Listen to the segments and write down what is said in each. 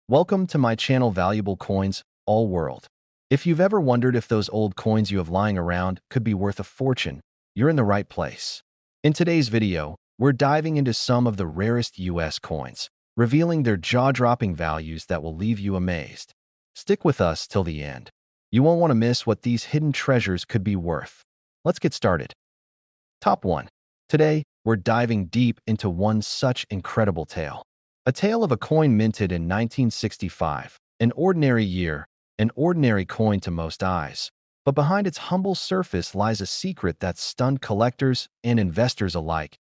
Welcome to my channel Valuable Coins, All World. If you've ever wondered if those old coins you have lying around could be worth a fortune, you're in the right place. In today's video, we're diving into some of the rarest US coins, revealing their jaw-dropping values that will leave you amazed. Stick with us till the end. You won't want to miss what these hidden treasures could be worth. Let's get started. Top 1. Today, we're diving deep into one such incredible tale. A tale of a coin minted in 1965, an ordinary year, an ordinary coin to most eyes. But behind its humble surface lies a secret that stunned collectors and investors alike.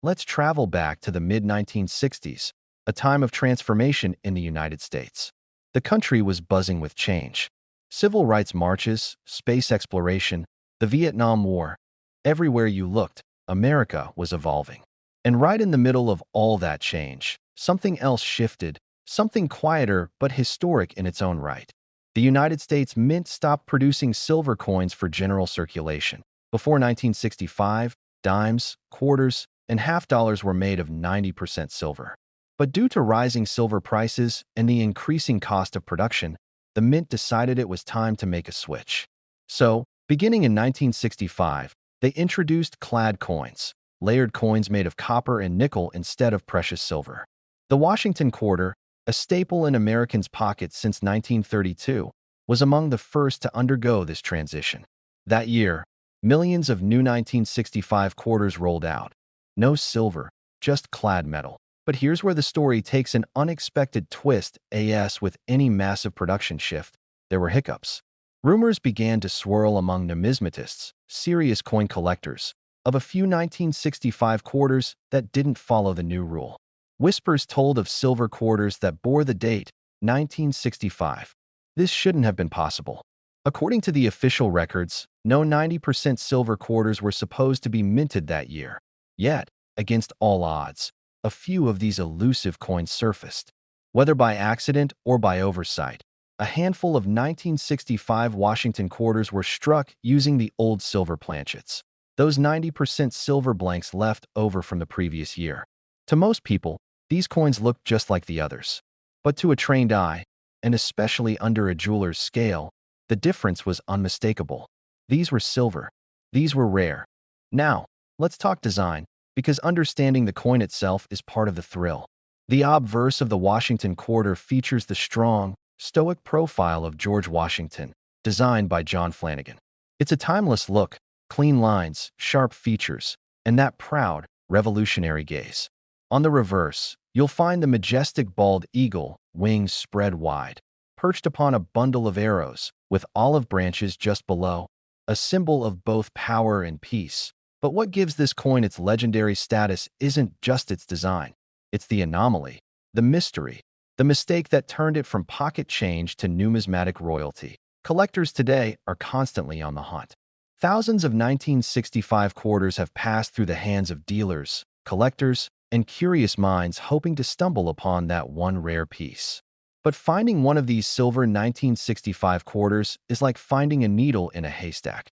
Let's travel back to the mid-1960s, a time of transformation in the United States. The country was buzzing with change. Civil rights marches, space exploration, the Vietnam War. Everywhere you looked, America was evolving. And right in the middle of all that change, something else shifted, something quieter but historic in its own right. The United States Mint stopped producing silver coins for general circulation. Before 1965, dimes, quarters, and half dollars were made of 90% silver. But due to rising silver prices and the increasing cost of production, the Mint decided it was time to make a switch. So, beginning in 1965, they introduced clad coins, layered coins made of copper and nickel instead of precious silver. The Washington quarter, a staple in Americans' pockets since 1932, was among the first to undergo this transition. That year, millions of new 1965 quarters rolled out. No silver, just clad metal. But here's where the story takes an unexpected twist. As with any massive production shift, there were hiccups. Rumors began to swirl among numismatists, serious coin collectors, of a few 1965 quarters that didn't follow the new rule. Whispers told of silver quarters that bore the date 1965. This shouldn't have been possible. According to the official records, no 90% silver quarters were supposed to be minted that year. Yet, against all odds, a few of these elusive coins surfaced. Whether by accident or by oversight, a handful of 1965 Washington quarters were struck using the old silver planchets, those 90% silver blanks left over from the previous year. To most people, these coins looked just like the others. But to a trained eye, and especially under a jeweler's scale, the difference was unmistakable. These were silver. These were rare. Now, let's talk design, because understanding the coin itself is part of the thrill. The obverse of the Washington quarter features the strong, stoic profile of George Washington, designed by John Flanagan. It's a timeless look, clean lines, sharp features, and that proud, revolutionary gaze. On the reverse, you'll find the majestic bald eagle, wings spread wide, perched upon a bundle of arrows, with olive branches just below, a symbol of both power and peace. But what gives this coin its legendary status isn't just its design. It's the anomaly, the mystery, the mistake that turned it from pocket change to numismatic royalty. Collectors today are constantly on the hunt. Thousands of 1965 quarters have passed through the hands of dealers, collectors, and curious minds hoping to stumble upon that one rare piece. But finding one of these silver 1965 quarters is like finding a needle in a haystack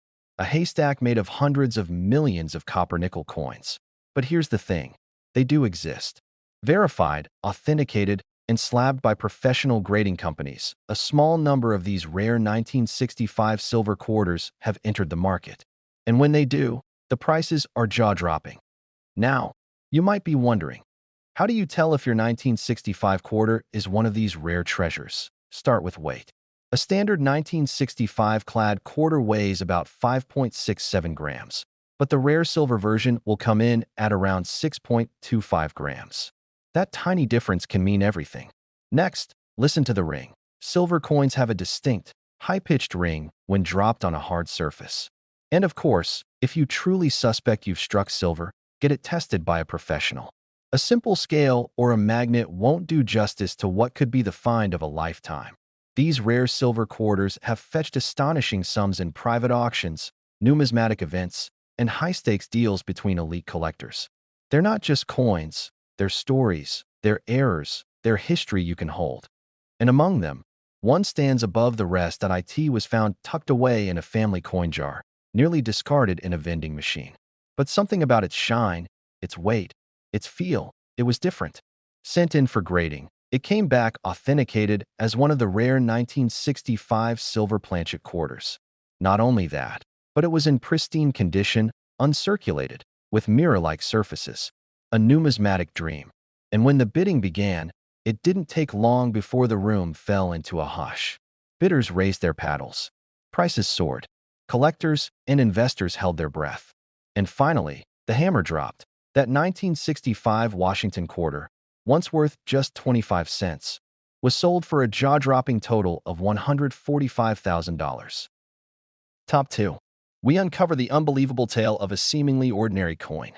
made of hundreds of millions of copper-nickel coins. But here's the thing. They do exist. Verified, authenticated, and slabbed by professional grading companies, a small number of these rare 1965 silver quarters have entered the market. And when they do, the prices are jaw-dropping. Now, you might be wondering, how do you tell if your 1965 quarter is one of these rare treasures? Start with weight. A standard 1965 clad quarter weighs about 5.67 grams, but the rare silver version will come in at around 6.25 grams. That tiny difference can mean everything. Next, listen to the ring. Silver coins have a distinct, high-pitched ring when dropped on a hard surface. And of course, if you truly suspect you've struck silver, get it tested by a professional. A simple scale or a magnet won't do justice to what could be the find of a lifetime. These rare silver quarters have fetched astonishing sums in private auctions, numismatic events, and high-stakes deals between elite collectors. They're not just coins, they're stories, they're errors, they're history you can hold. And among them, one stands above the rest. It was found tucked away in a family coin jar, nearly discarded in a vending machine. But something about its shine, its weight, its feel, it was different. Sent in for grading, It came back authenticated as one of the rare 1965 silver planchet quarters. Not only that, but it was in pristine condition, uncirculated, with mirror-like surfaces. A numismatic dream. And when the bidding began, it didn't take long before the room fell into a hush. Bidders raised their paddles. Prices soared. Collectors and investors held their breath. And finally, the hammer dropped. That 1965 Washington quarter, once worth just 25 cents, was sold for a jaw-dropping total of $145,000. Top 2. We uncover the unbelievable tale of a seemingly ordinary coin.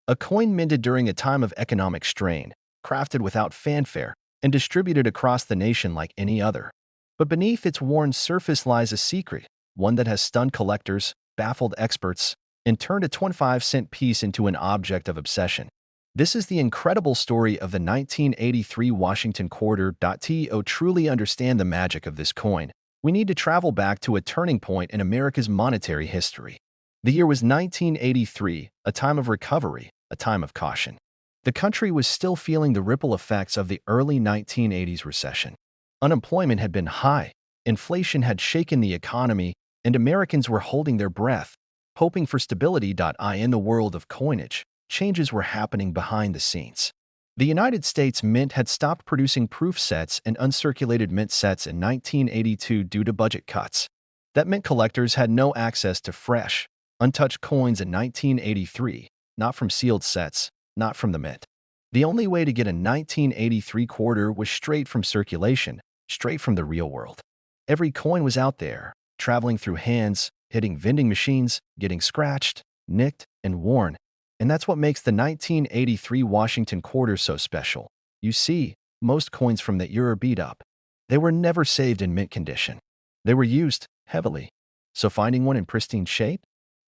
A coin minted during a time of economic strain, crafted without fanfare, and distributed across the nation like any other. But beneath its worn surface lies a secret, one that has stunned collectors, baffled experts, and turned a 25-cent piece into an object of obsession. This is the incredible story of the 1983 Washington quarter. To truly understand the magic of this coin, we need to travel back to a turning point in America's monetary history. The year was 1983, a time of recovery, a time of caution. The country was still feeling the ripple effects of the early 1980s recession. Unemployment had been high, inflation had shaken the economy, and Americans were holding their breath, hoping for stability. In the world of coinage, changes were happening behind the scenes. The United States Mint had stopped producing proof sets and uncirculated mint sets in 1982 due to budget cuts. That meant collectors had no access to fresh, untouched coins in 1983, not from sealed sets, not from the mint. The only way to get a 1983 quarter was straight from circulation, straight from the real world. Every coin was out there, traveling through hands, hitting vending machines, getting scratched, nicked, and worn. And that's what makes the 1983 Washington quarter so special. You see, most coins from that year are beat up. They were never saved in mint condition. They were used heavily. So finding one in pristine shape?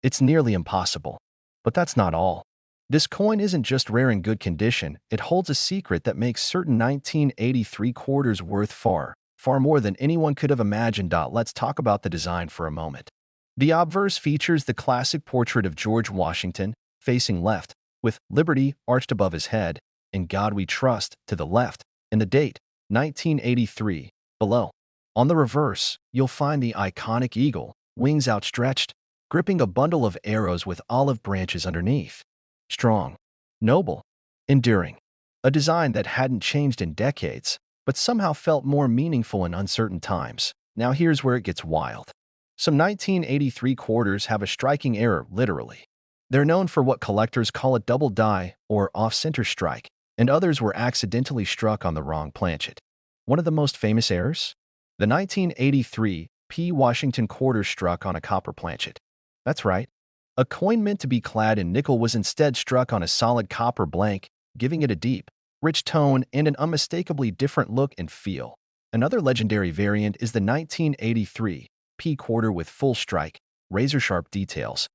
It's nearly impossible. But that's not all. This coin isn't just rare in good condition, it holds a secret that makes certain 1983 quarters worth far more than anyone could have imagined. Let's talk about the design for a moment. The obverse features the classic portrait of George Washington, facing left, with Liberty arched above his head, and God We Trust to the left, and the date, 1983, below. On the reverse, you'll find the iconic eagle, wings outstretched, gripping a bundle of arrows with olive branches underneath. Strong, noble, enduring. A design that hadn't changed in decades, but somehow felt more meaningful in uncertain times. Now here's where it gets wild. Some 1983 quarters have a striking error, literally. They're known for what collectors call a double die or off-center strike, and others were accidentally struck on the wrong planchet. One of the most famous errors? The 1983 P. Washington quarter struck on a copper planchet. That's right. A coin meant to be clad in nickel was instead struck on a solid copper blank, giving it a deep, rich tone and an unmistakably different look and feel. Another legendary variant is the 1983 P quarter with full strike, razor-sharp details,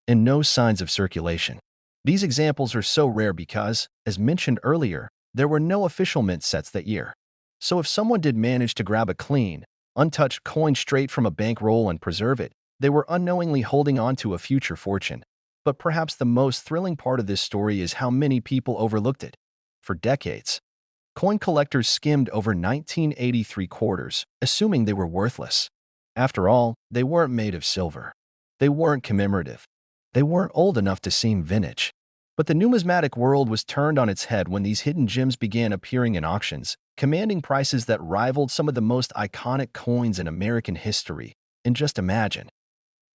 and no signs of circulation. These examples are so rare because, as mentioned earlier, there were no official mint sets that year. So if someone did manage to grab a clean, untouched coin straight from a bankroll and preserve it, they were unknowingly holding on to a future fortune. But perhaps the most thrilling part of this story is how many people overlooked it. For decades, coin collectors skimmed over 1983 quarters, assuming they were worthless. After all, they weren't made of silver. They weren't commemorative. They weren't old enough to seem vintage. But the numismatic world was turned on its head when these hidden gems began appearing in auctions, commanding prices that rivaled some of the most iconic coins in American history. And just imagine.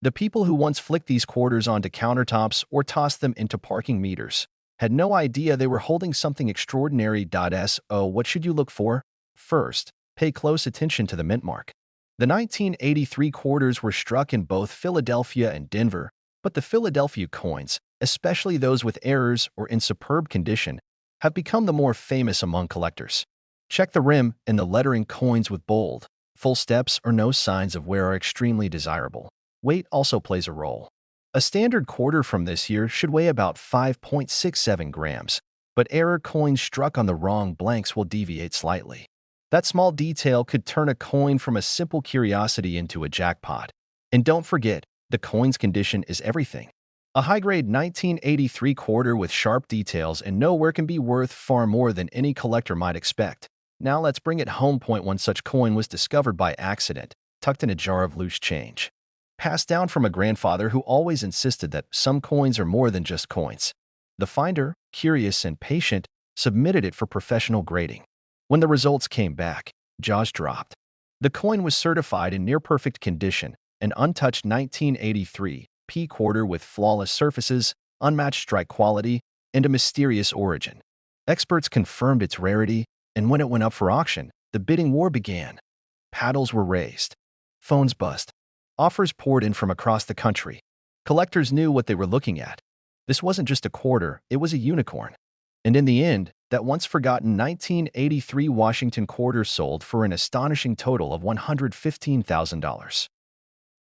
The people who once flicked these quarters onto countertops or tossed them into parking meters had no idea they were holding something extraordinary. So what should you look for? First, pay close attention to the mint mark. The 1983 quarters were struck in both Philadelphia and Denver, but the Philadelphia coins, especially those with errors or in superb condition, have become the more famous among collectors. Check the rim and the lettering. Coins with bold, full steps or no signs of wear are extremely desirable. Weight also plays a role. A standard quarter from this year should weigh about 5.67 grams, but error coins struck on the wrong blanks will deviate slightly. That small detail could turn a coin from a simple curiosity into a jackpot. And don't forget, the coin's condition is everything. A high-grade 1983 quarter with sharp details and no wear can be worth far more than any collector might expect. Now let's bring it home. Point one such coin was discovered by accident, tucked in a jar of loose change. Passed down from a grandfather who always insisted that some coins are more than just coins. The finder, curious and patient, submitted it for professional grading. When the results came back, jaws dropped. The coin was certified in near-perfect condition, an untouched 1983 P quarter with flawless surfaces, unmatched strike quality, and a mysterious origin. Experts confirmed its rarity, and when it went up for auction, the bidding war began. Paddles were raised. Phones buzzed. Offers poured in from across the country. Collectors knew what they were looking at. This wasn't just a quarter, it was a unicorn. And in the end, that once-forgotten 1983 Washington quarter sold for an astonishing total of $115,000.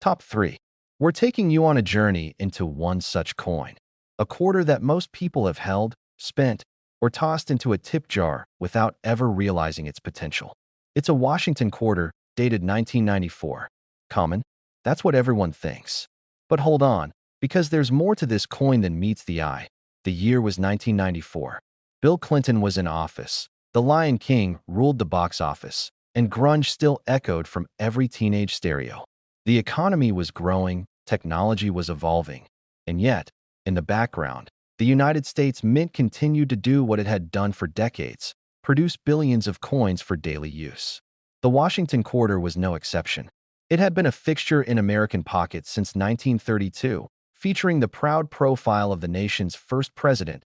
Top 3. We're taking you on a journey into one such coin. A quarter that most people have held, spent, or tossed into a tip jar without ever realizing its potential. It's a Washington quarter, dated 1994. Common? That's what everyone thinks. But hold on, because there's more to this coin than meets the eye. The year was 1994. Bill Clinton was in office. The Lion King ruled the box office, and grunge still echoed from every teenage stereo. The economy was growing, technology was evolving, and yet, in the background, the United States Mint continued to do what it had done for decades, produce billions of coins for daily use. The Washington quarter was no exception. It had been a fixture in American pockets since 1932, featuring the proud profile of the nation's first president.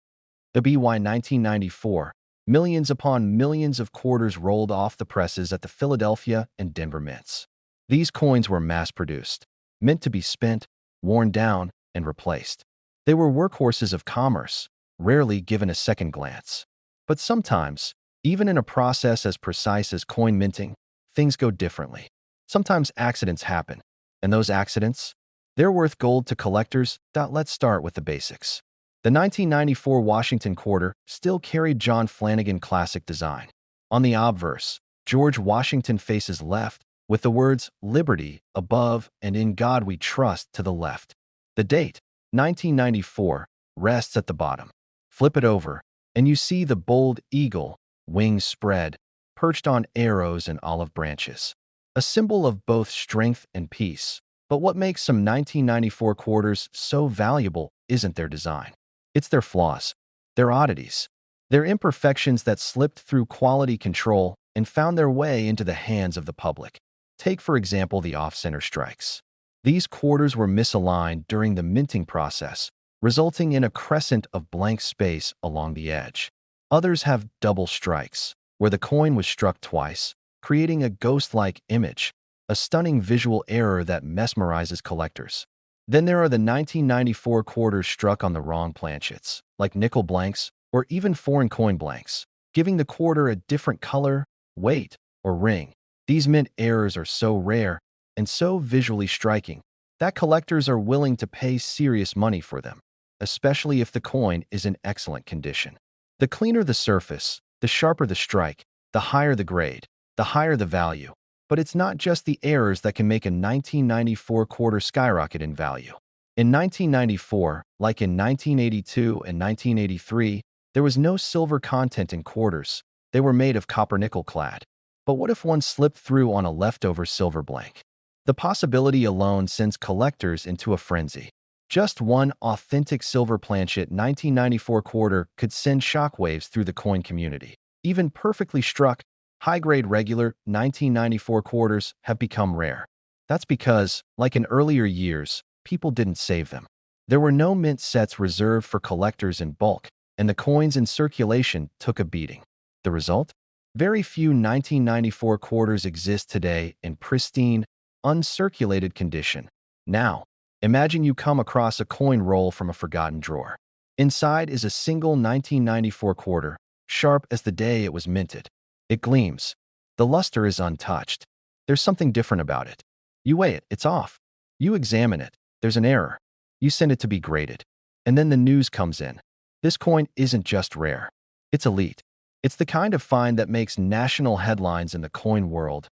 The BY 1994, millions upon millions of quarters rolled off the presses at the Philadelphia and Denver mints. These coins were mass-produced, meant to be spent, worn down, and replaced. They were workhorses of commerce, rarely given a second glance. But sometimes, even in a process as precise as coin minting, things go differently. Sometimes accidents happen, and those accidents, they're worth gold to collectors. Let's start with the basics. The 1994 Washington quarter still carried John Flanagan classic design. On the obverse, George Washington faces left, with the words "Liberty" above and "In God We Trust" to the left. The date, 1994, rests at the bottom. Flip it over, and you see the bold eagle, wings spread, perched on arrows and olive branches. A symbol of both strength and peace. But what makes some 1994 quarters so valuable isn't their design. It's their flaws, their oddities, their imperfections that slipped through quality control and found their way into the hands of the public. Take, for example, the off-center strikes. These quarters were misaligned during the minting process, resulting in a crescent of blank space along the edge. Others have double strikes, where the coin was struck twice, creating a ghost-like image, a stunning visual error that mesmerizes collectors. Then there are the 1994 quarters struck on the wrong planchets, like nickel blanks or even foreign coin blanks, giving the quarter a different color, weight, or ring. These mint errors are so rare and so visually striking that collectors are willing to pay serious money for them, especially if the coin is in excellent condition. The cleaner the surface, the sharper the strike, the higher the grade, the higher the value. But it's not just the errors that can make a 1994 quarter skyrocket in value. In 1994, like in 1982 and 1983, there was no silver content in quarters. They were made of copper nickel clad. But what if one slipped through on a leftover silver blank? The possibility alone sends collectors into a frenzy. Just one authentic silver planchet 1994 quarter could send shockwaves through the coin community. Even perfectly struck, high-grade regular 1994 quarters have become rare. That's because, like in earlier years, people didn't save them. There were no mint sets reserved for collectors in bulk, and the coins in circulation took a beating. The result? Very few 1994 quarters exist today in pristine, uncirculated condition. Now, imagine you come across a coin roll from a forgotten drawer. Inside is a single 1994 quarter, sharp as the day it was minted. It gleams. The luster is untouched. There's something different about it. You weigh it, it's off. You examine it, there's an error. You send it to be graded. And then the news comes in. This coin isn't just rare. It's elite. It's the kind of find that makes national headlines in the coin world.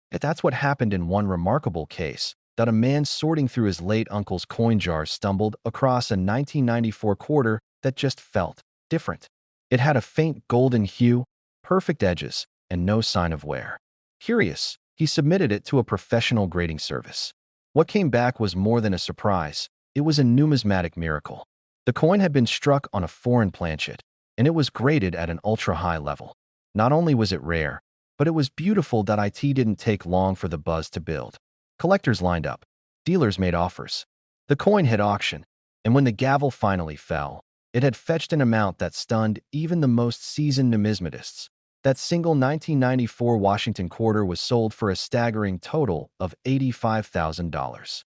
That's what happened in one remarkable case, that a man sorting through his late uncle's coin jars stumbled across a 1994 quarter that just felt different. It had a faint golden hue, perfect edges, and no sign of wear. Curious, he submitted it to a professional grading service. What came back was more than a surprise. It was a numismatic miracle. The coin had been struck on a foreign planchet, and it was graded at an ultra-high level. Not only was it rare, but it was beautiful. It didn't take long for the buzz to build. Collectors lined up. Dealers made offers. The coin hit auction, and when the gavel finally fell, it had fetched an amount that stunned even the most seasoned numismatists. That single 1994 Washington quarter was sold for a staggering total of $85,000.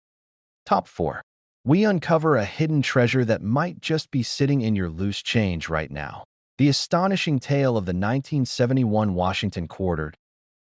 Top 4. We uncover a hidden treasure that might just be sitting in your loose change right now. The astonishing tale of the 1971 Washington quarter.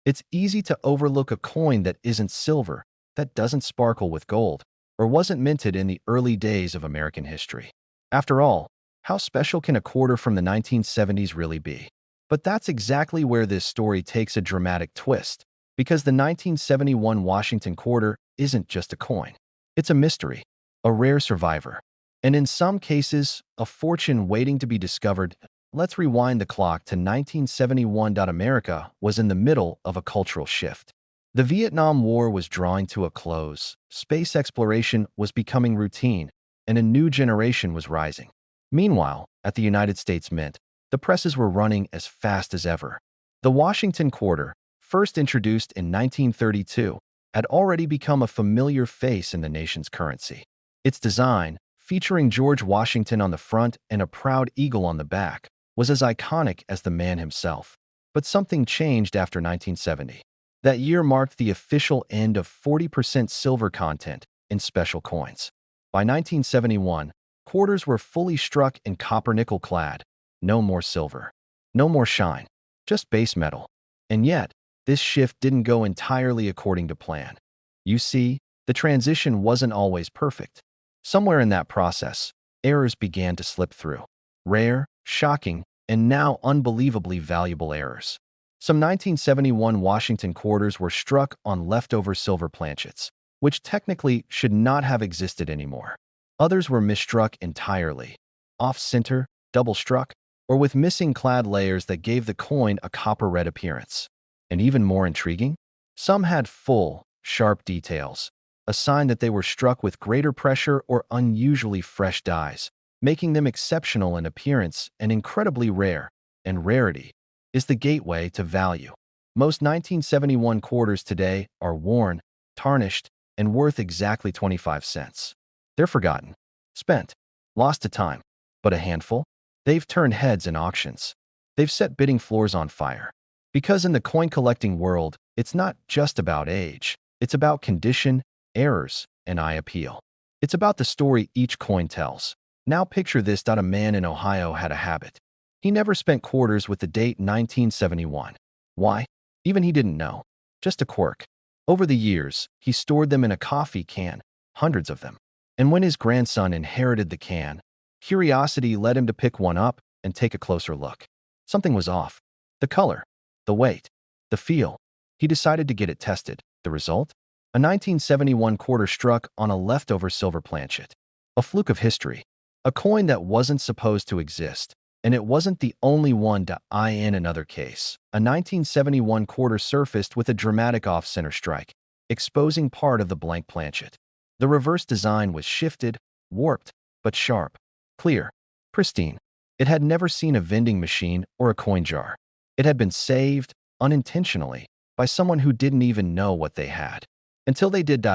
It's easy to overlook a coin that isn't silver, that doesn't sparkle with gold, or wasn't minted in the early days of American history. After all, how special can a quarter from the 1970s really be? But that's exactly where this story takes a dramatic twist, because the 1971 Washington quarter isn't just a coin. It's a mystery, a rare survivor, and in some cases, a fortune waiting to be discovered. Let's rewind the clock to 1971. America was in the middle of a cultural shift. The Vietnam War was drawing to a close, space exploration was becoming routine, and a new generation was rising. Meanwhile, at the United States Mint, the presses were running as fast as ever. The Washington quarter, first introduced in 1932, had already become a familiar face in the nation's currency. Its design, featuring George Washington on the front and a proud eagle on the back, was as iconic as the man himself. But something changed after 1970. That year marked the official end of 40% silver content in special coins. By 1971, quarters were fully struck in copper-nickel clad. No more silver. No more shine. Just base metal. And yet, this shift didn't go entirely according to plan. You see, the transition wasn't always perfect. Somewhere in that process, errors began to slip through. Rare, shocking, and now unbelievably valuable errors. Some 1971 Washington quarters were struck on leftover silver planchets, which technically should not have existed anymore. Others were misstruck entirely, off-center, double-struck, or with missing clad layers that gave the coin a copper-red appearance. And even more intriguing, some had full, sharp details, a sign that they were struck with greater pressure or unusually fresh dyes, making them exceptional in appearance and incredibly rare. And rarity is the gateway to value. Most 1971 quarters today are worn, tarnished, and worth exactly 25 cents. They're forgotten, spent, lost to time. But a handful? They've turned heads in auctions. They've set bidding floors on fire. Because in the coin collecting world, it's not just about age. It's about condition, errors, and eye appeal. It's about the story each coin tells. Now picture this: a man in Ohio had a habit. He never spent quarters with the date 1971. Why? Even he didn't know. Just a quirk. Over the years, he stored them in a coffee can, hundreds of them. And when his grandson inherited the can, curiosity led him to pick one up and take a closer look. Something was off. The color, the weight, the feel. He decided to get it tested. The result? A 1971 quarter struck on a leftover silver planchet. A fluke of history. A coin that wasn't supposed to exist. And it wasn't the only one. In another case, a 1971 quarter surfaced with a dramatic off-center strike, exposing part of the blank planchet. The reverse design was shifted, warped, but sharp, clear, pristine. It had never seen a vending machine or a coin jar. It had been saved, unintentionally, by someone who didn't even know what they had. Until they did.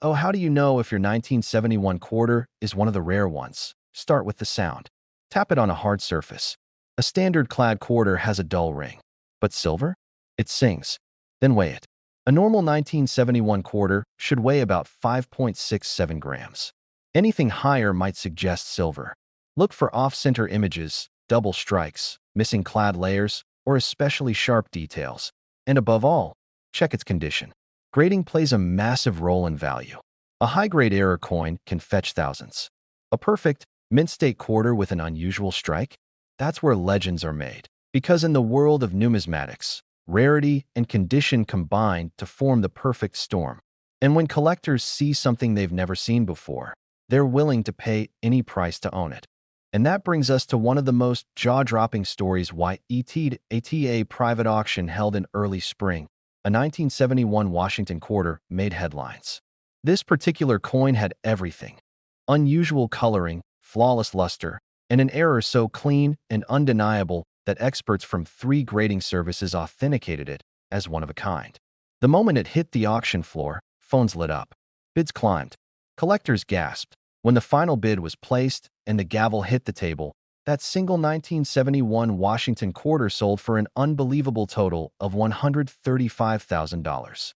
Oh, how do you know if your 1971 quarter is one of the rare ones? Start with the sound. Tap it on a hard surface. A standard clad quarter has a dull ring. But silver? It sings. Then weigh it. A normal 1971 quarter should weigh about 5.67 grams. Anything higher might suggest silver. Look for off-center images, double strikes, missing clad layers, or especially sharp details. And above all, check its condition. Grading plays a massive role in value. A high-grade error coin can fetch thousands. A perfect, mint-state quarter with an unusual strike? That's where legends are made. Because in the world of numismatics, rarity and condition combine to form the perfect storm. And when collectors see something they've never seen before, they're willing to pay any price to own it. And that brings us to one of the most jaw-dropping stories why a private auction held in early spring, a 1971 Washington quarter, made headlines. This particular coin had everything: unusual coloring, flawless luster, and an error so clean and undeniable that experts from 3 grading services authenticated it as one of a kind. The moment it hit the auction floor, phones lit up. Bids climbed. Collectors gasped. When the final bid was placed and the gavel hit the table, that single 1971 Washington quarter sold for an unbelievable total of $135,000.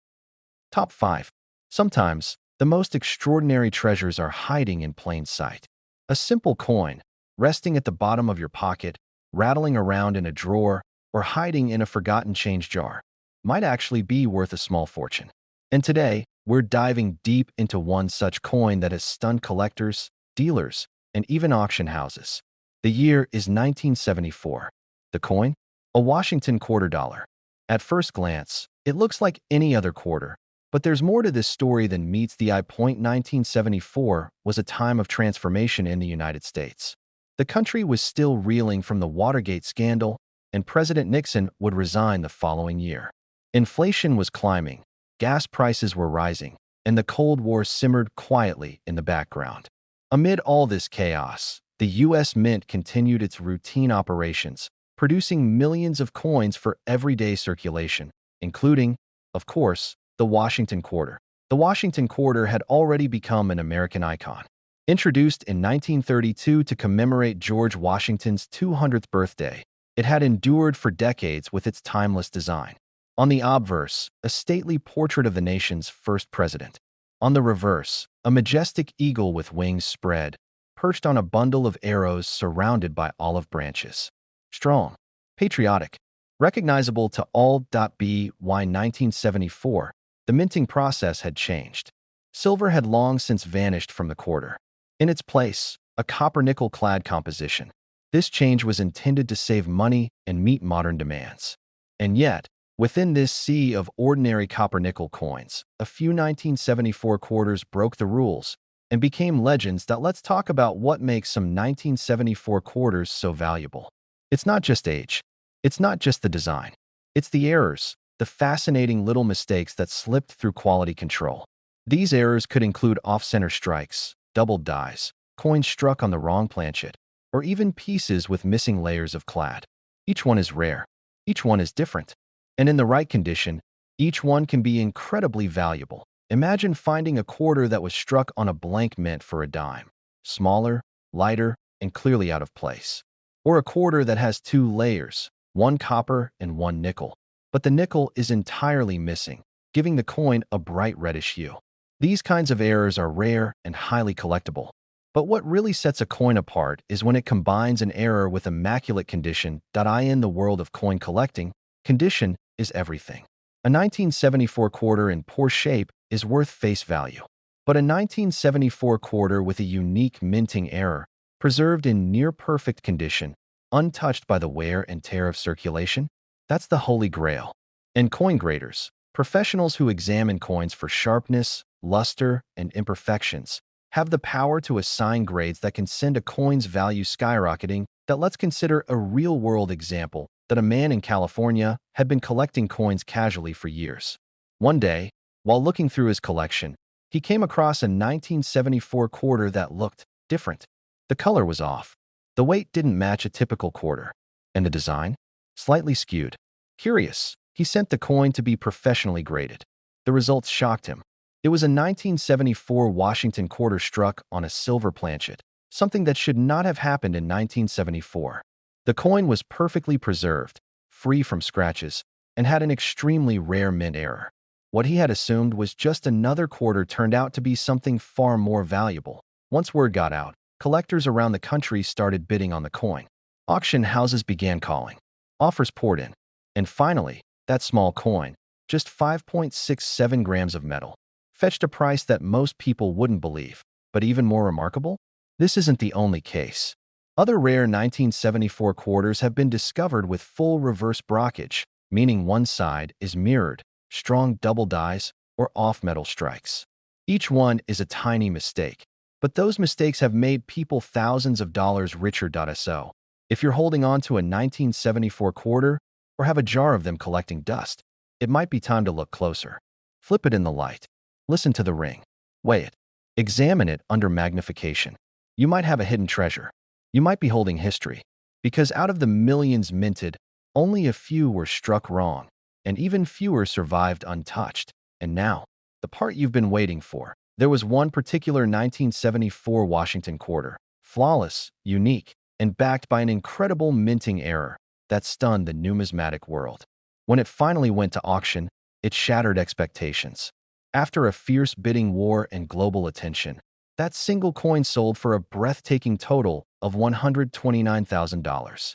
Top 5. Sometimes, the most extraordinary treasures are hiding in plain sight. A simple coin, resting at the bottom of your pocket, rattling around in a drawer, or hiding in a forgotten change jar, might actually be worth a small fortune. And today, we're diving deep into one such coin that has stunned collectors, dealers, and even auction houses. The year is 1974. The coin? A Washington quarter dollar. At first glance, it looks like any other quarter, but there's more to this story than meets the eye. 1974 was a time of transformation in the United States. The country was still reeling from the Watergate scandal, and President Nixon would resign the following year. Inflation was climbing, gas prices were rising, and the Cold War simmered quietly in the background. Amid all this chaos, the U.S. Mint continued its routine operations, producing millions of coins for everyday circulation, including, of course, the Washington quarter. The Washington quarter had already become an American icon. Introduced in 1932 to commemorate George Washington's 200th birthday, it had endured for decades with its timeless design. On the obverse, a stately portrait of the nation's first president. On the reverse, a majestic eagle with wings spread, perched on a bundle of arrows surrounded by olive branches. Strong, patriotic, recognizable to all. By 1974, the minting process had changed. Silver had long since vanished from the quarter. In its place, a copper-nickel-clad composition. This change was intended to save money and meet modern demands. And yet, within this sea of ordinary copper-nickel coins, a few 1974 quarters broke the rules and became legends. Let's talk about what makes some 1974 quarters so valuable. It's not just age. It's not just the design. It's the errors, the fascinating little mistakes that slipped through quality control. These errors could include off-center strikes, doubled dies, coins struck on the wrong planchet, or even pieces with missing layers of clad. Each one is rare. Each one is different. And in the right condition, each one can be incredibly valuable. Imagine finding a quarter that was struck on a blank mint for a dime. Smaller, lighter, and clearly out of place. Or a quarter that has 2 layers, one copper and one nickel. But the nickel is entirely missing, giving the coin a bright reddish hue. These kinds of errors are rare and highly collectible. But what really sets a coin apart is when it combines an error with immaculate condition. In the world of coin collecting, condition is everything. A 1974 quarter in poor shape is worth face value. But a 1974 quarter with a unique minting error, preserved in near-perfect condition, untouched by the wear and tear of circulation, that's the holy grail. And coin graders, professionals who examine coins for sharpness, luster, and imperfections, have the power to assign grades that can send a coin's value skyrocketing. Let's consider a real-world example that a man in California had been collecting coins casually for years. One day, while looking through his collection, he came across a 1974 quarter that looked different. The color was off. The weight didn't match a typical quarter. And the design? Slightly skewed. Curious, he sent the coin to be professionally graded. The results shocked him. It was a 1974 Washington quarter struck on a silver planchet, something that should not have happened in 1974. The coin was perfectly preserved, free from scratches, and had an extremely rare mint error. What he had assumed was just another quarter turned out to be something far more valuable. Once word got out, collectors around the country started bidding on the coin. Auction houses began calling. Offers poured in. And finally, that small coin, just 5.67 grams of metal, fetched a price that most people wouldn't believe. But even more remarkable? This isn't the only case. Other rare 1974 quarters have been discovered with full reverse brockage, meaning one side is mirrored, strong double dies, or off-metal strikes. Each one is a tiny mistake, But those mistakes have made people thousands of dollars richer. So, if you're holding on to a 1974 quarter or have a jar of them collecting dust, it might be time to look closer. Flip it in the light. Listen to the ring. Weigh it. Examine it under magnification. You might have a hidden treasure. You might be holding history. Because out of the millions minted, only a few were struck wrong, and even fewer survived untouched. And now, the part you've been waiting for. There was one particular 1974 Washington quarter, flawless, unique, and backed by an incredible minting error that stunned the numismatic world. When it finally went to auction, it shattered expectations. After a fierce bidding war and global attention, that single coin sold for a breathtaking total of $129,000.